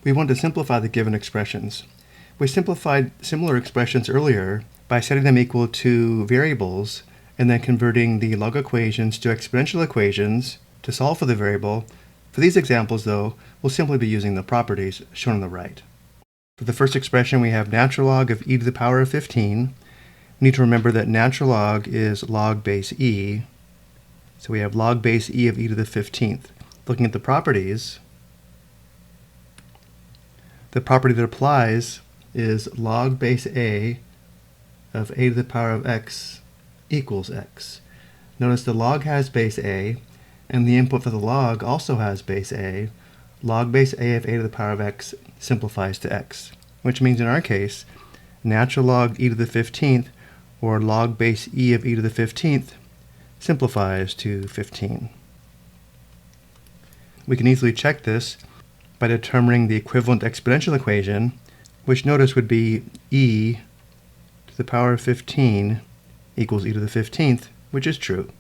We want to simplify the given expressions. We simplified similar expressions earlier by setting them equal to variables and then converting the log equations to exponential equations to solve for the variable. For these examples, though, we'll simply be using the properties shown on the right. For the first expression, we have natural log of e to the power of 15. We need to remember that natural log is log base e. So we have log base e of e to the 15th. Looking at the properties, the property that applies is log base a of a to the power of x equals x. Notice the log has base a, and the input for the log also has base a. Log base a of a to the power of x simplifies to x, which means in our case, natural log e to the 15th, or log base e of e to the 15th, simplifies to 15. We can easily check this by determining the equivalent exponential equation, which notice would be e to the power of 15 equals e to the 15th, which is true.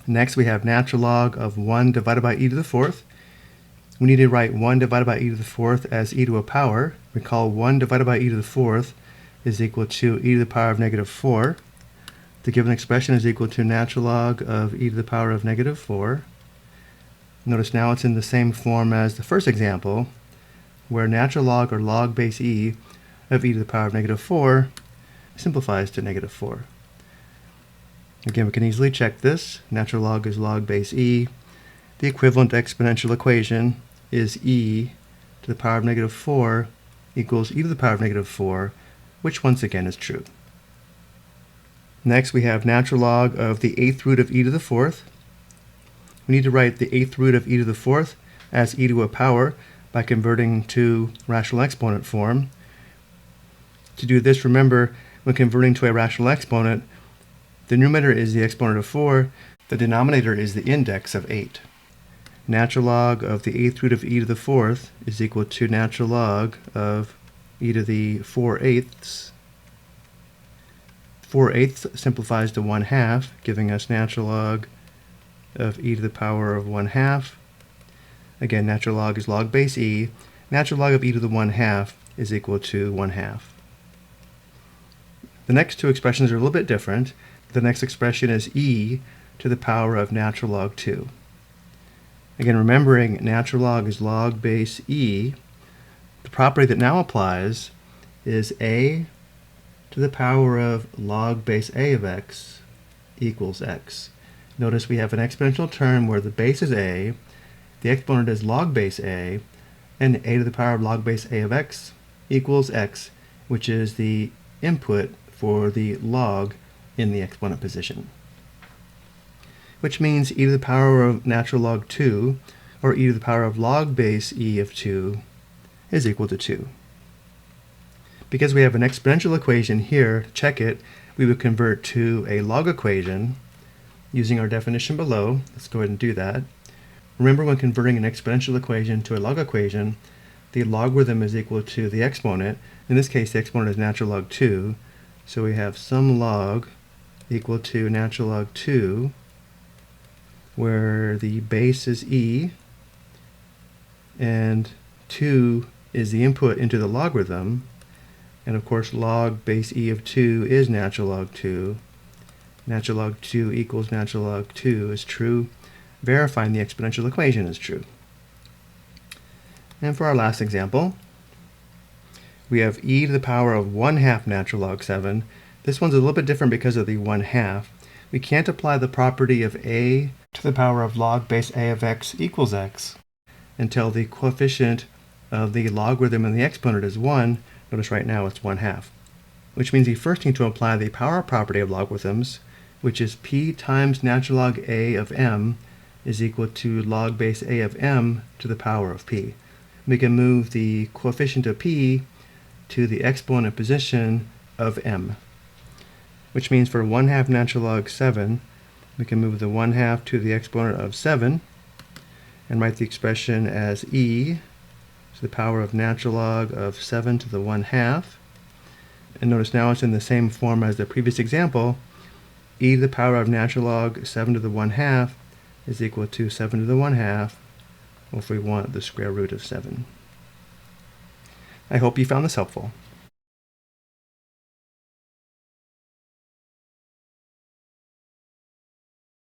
Next, we have natural log of 1 divided by e to the 4th. We need to write 1 divided by e to the 4th as e to a power. Recall 1 divided by e to the 4th is equal to e to the power of negative 4. The given expression is equal to natural log of e to the power of negative 4. Notice now it's in the same form as the first example, where natural log or log base e of e to the power of negative 4 simplifies to negative 4. Again, we can easily check this. Natural log is log base e. The equivalent exponential equation is e to the power of negative 4 equals e to the power of negative 4, which once again is true. Next, we have natural log of the 8th root of e to the 4th. We need to write the 8th root of e to the 4th as e to a power by converting to rational exponent form. To do this, remember, when converting to a rational exponent, the numerator is the exponent of 4, the denominator is the index of 8. Natural log of the 8th root of e to the 4th is equal to natural log of e to the 4/8. 4/8 simplifies to 1/2, giving us natural log of e to the power of 1/2. Again, natural log is log base e. Natural log of e to the 1/2 is equal to 1/2. The next two expressions are a little bit different. The next expression is e to the power of natural log 2. Again, remembering natural log is log base e, the property that now applies is a to the power of log base a of x equals x. Notice we have an exponential term where the base is a, the exponent is log base a, and a to the power of log base a of x equals x, which is the input for the log in the exponent position. Which means e to the power of natural log 2, or e to the power of log base e of 2, is equal to 2. Because we have an exponential equation here, to check it, we would convert to a log equation using our definition below. Let's go ahead and do that. Remember, when converting an exponential equation to a log equation, the logarithm is equal to the exponent. In this case, the exponent is natural log 2. So we have some log equal to natural log 2, where the base is e, and 2 is the input into the logarithm. And of course, log base e of 2 is natural log 2. Natural log 2 equals natural log 2 is true, verifying the exponential equation is true. And for our last example, we have e to the power of 1/2 natural log 7. This one's a little bit different because of the 1/2. We can't apply the property of a to the power of log base a of x equals x until the coefficient of the logarithm and the exponent is 1. Notice right now it's 1/2, which means we first need to apply the power property of logarithms, which is p times natural log a of m is equal to log base a of m to the power of p. We can move the coefficient of p to the exponent position of m, which means for 1/2 natural log 7, we can move the 1/2 to the exponent of 7 and write the expression as e to the power of natural log of 7 to the 1/2. And notice now it's in the same form as the previous example. E to the power of natural log 7 to the 1/2 is equal to 7 to the 1/2, if we want the square root of 7. I hope you found this helpful.